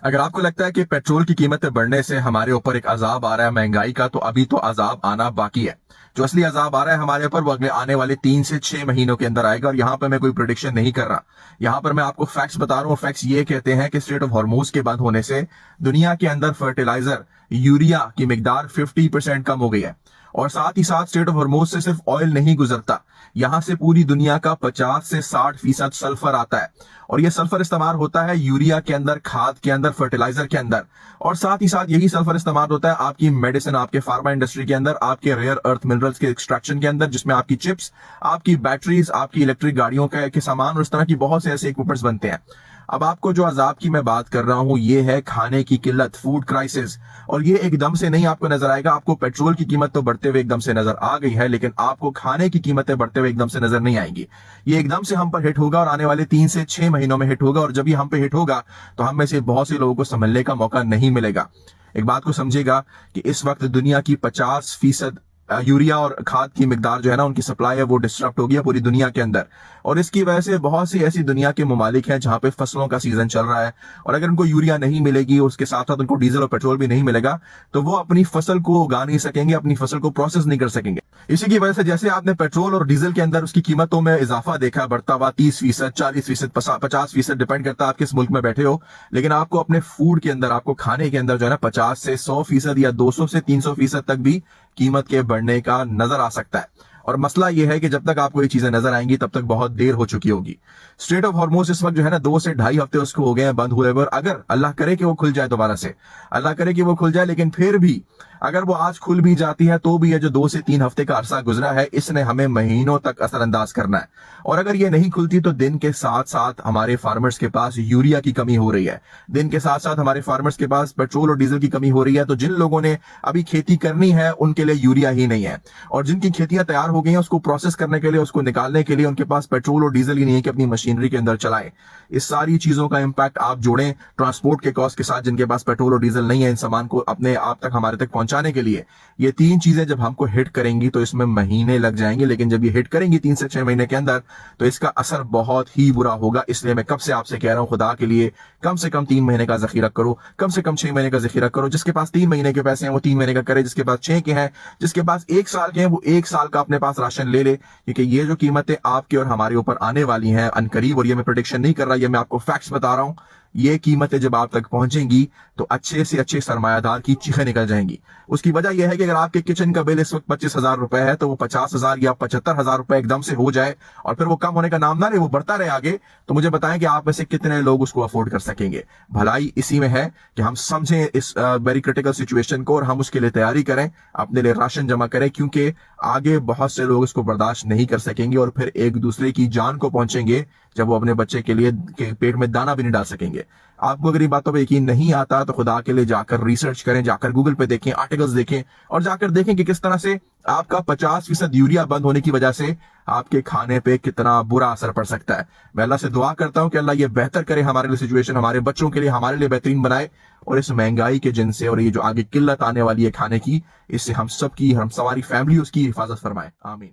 अगर आपको लगता है कि पेट्रोल की कीमतें बढ़ने से हमारे ऊपर एक अजाब आ रहा है महंगाई का, तो अभी तो अजाब आना बाकी है। जो असली अजाब आ रहा है हमारे ऊपर वो अगले आने वाले 3 से 6 महीनों के अंदर आएगा। और यहाँ पर मैं कोई प्रोडिक्शन नहीं कर रहा, यहाँ पर मैं आपको फैक्ट्स बता रहा हूँ। फैक्ट्स ये कहते हैं कि स्ट्रेट ऑफ हॉर्मोज के बंद होने से दुनिया के अंदर फर्टिलाइजर यूरिया की मिकदार 50% कम हो गई है। और साथ ही साथ स्ट्रेट ऑफ हॉर्मोज से सिर्फ ऑयल नहीं गुजरता, यहां से पूरी दुनिया का 50 से 60% सल्फर आता है। और ये सल्फर इस्तेमाल होता है यूरिया के अंदर, खाद के अंदर, फर्टिलाइजर के अंदर। और साथ ही साथ यही सल्फर इस्तेमाल होता है आपकी मेडिसिन, आपके फार्मा इंडस्ट्री के अंदर, आपके रेयर अर्थ मिनरल्स के एक्सट्रैक्शन के अंदर, जिसमें आपकी चिप्स, आपकी बैटरीज, आपकी इलेक्ट्रिक गाड़ियों के सामान और इस तरह की बहुत से ऐसे इक्विपमेंट्स बनते हैं। अब आपको जो अजाब की मैं बात कर रहा हूं ये है खाने की किल्लत, फूड क्राइसिस। और ये एकदम से नहीं आपको नजर आएगा। आपको पेट्रोल की कीमत तो बढ़ते हुए एकदम से नजर आ गई है, लेकिन आपको खाने की कीमतें बढ़ते हुए एकदम से नजर नहीं आएंगी। ये एकदम से हम पर हिट होगा और आने वाले 3 से 6 महीनों में हिट होगा। और जब ये हम पे हिट होगा तो हम में से बहुत से लोगों को संभलने का मौका नहीं मिलेगा। एक बात को समझिएगा कि इस वक्त दुनिया की 50% यूरिया और खाद की मिकदार जो है ना, उनकी सप्लाई है वो डिस्टर्ब हो गई है पूरी दुनिया के अंदर। और इसकी वजह से बहुत सी ऐसी दुनिया के ममालिक हैं जहां पे फसलों का सीजन चल रहा है, और अगर उनको यूरिया नहीं मिलेगी, उसके साथ साथ उनको डीजल और पेट्रोल भी नहीं मिलेगा, तो वो अपनी फसल को उगा नहीं सकेंगे, अपनी फसल को प्रोसेस नहीं कर सकेंगे। इसी की वजह से जैसे आपने पेट्रोल और डीजल के अंदर उसकी कीमतों में इजाफा देखा बढ़ता हुआ 30%, 40%, 50%, डिपेंड करता है आप किस मुल्क में बैठे हो। लेकिन आपको अपने फूड के अंदर, आपको खाने के अंदर जो है ना 50 से 100% या 200 से 300% तक भी कीमत के बढ़ने का नजर आ सकता है। और मसला यह है कि जब तक आपको ये चीजें नजर आएंगी तब तक बहुत देर हो चुकी होगी। स्ट्रेट ऑफ हॉर्मोज इस वक्त जो है ना 2 से 2.5 हफ्ते उसको हो गए हैं बंद हुए हुए। अगर अल्लाह करे कि वो खुल जाए दोबारा से, अल्लाह करे कि वो खुल जाए, लेकिन फिर भी अगर वो आज खुल भी जाती है तो भी ये जो 2 से 3 हफ्ते का अरसा गुजरा है इसने हमें महीनों तक असरअंदाज करना है। और अगर ये नहीं खुलती तो दिन के साथ साथ हमारे फार्मर्स के पास यूरिया की कमी हो रही है, दिन के साथ साथ हमारे फार्मर्स के पास पेट्रोल और डीजल की कमी हो रही है। तो जिन लोगों ने अभी खेती करनी है उनके लिए यूरिया ही नहीं है, और जिनकी खेतियां तैयार हो गई हैं उसको प्रोसेस करने के लिए, उसको निकालने के लिए उनके पास पेट्रोल और डीजल ही नहीं है कि अपनी मशीनरी के अंदर चलाएं। इस सारी चीजों का इंपैक्ट आप जोड़ें ट्रांसपोर्ट के कॉस्ट के साथ, जिनके पास पेट्रोल और डीजल नहीं है इन सामान को अपने आप तक, हमारे तक पहुंचाने के लिए। ये 3 चीजें जब हमको हिट करेंगी तो इसमें महीने लग जाएंगे, लेकिन जब ये हिट करेंगी 3 से 6 महीने के अंदर तो इसका असर बहुत ही बुरा होगा। इसलिए मैं कब से आपसे कह रहा हूं, खुदा के लिए कम से कम 3 महीने का जखीरा करो, कम से कम 6 महीने का जखीरा करो। जिसके पास 3 महीने के पैसे हैं वो 3 महीने का करे, जिसके पास 6 के हैं, जिसके पास 1 साल के हैं वो 1 साल का अपने पास राशन ले ले। क्योंकि ये जो कीमतें आपके और हमारे ऊपर आने वाली हैं अनकरीब, और ये मैं प्रेडिक्शन नहीं कर रहा, ये मैं आपको फैक्ट्स बता रहा हूं, ये कीमतें जब आप तक पहुंचेंगी तो अच्छे से अच्छे सरमायादार की चीखें निकल जाएंगी। उसकी वजह यह है कि अगर आपके किचन का बिल इस वक्त 25,000 रुपए है तो वो 50,000 या 75,000 रुपए एकदम से हो जाए और फिर वो कम होने का नाम ना ले, वो बढ़ता रहे आगे, तो मुझे बताएं कि आप में से कितने लोग उसको अफोर्ड कर सकेंगे। भलाई इसी में है कि हम समझें इस वेरी क्रिटिकल सिचुएशन को और हम उसके लिए तैयारी करें, अपने लिए राशन जमा करें, क्योंकि आगे बहुत से लोग इसको बर्दाश्त नहीं कर सकेंगे और फिर एक दूसरे की जान को पहुंचेंगे जब वो अपने बच्चे के लिए के पेट में दाना भी नहीं डाल सकेंगे। आपको अगर इन बातों पर यकीन नहीं आता तो खुदा के लिए जाकर रिसर्च करें, जाकर गूगल पे देखें, आर्टिकल्स देखें और जाकर देखें कि किस तरह से आपका 50% यूरिया बंद होने की वजह से आपके खाने पे कितना बुरा असर पड़ सकता है। मैं अल्लाह से दुआ करता हूं कि अल्लाह ये बेहतर करे हमारे लिए सिचुएशन, हमारे बच्चों के लिए, हमारे लिए बेहतरीन बनाए, और इस महंगाई के जिन से और ये जो आगे किल्लत आने वाली है खाने की, इससे हम सबकी, हम हमारी फैमिली उसकी हिफाजत फरमाए। आमीन।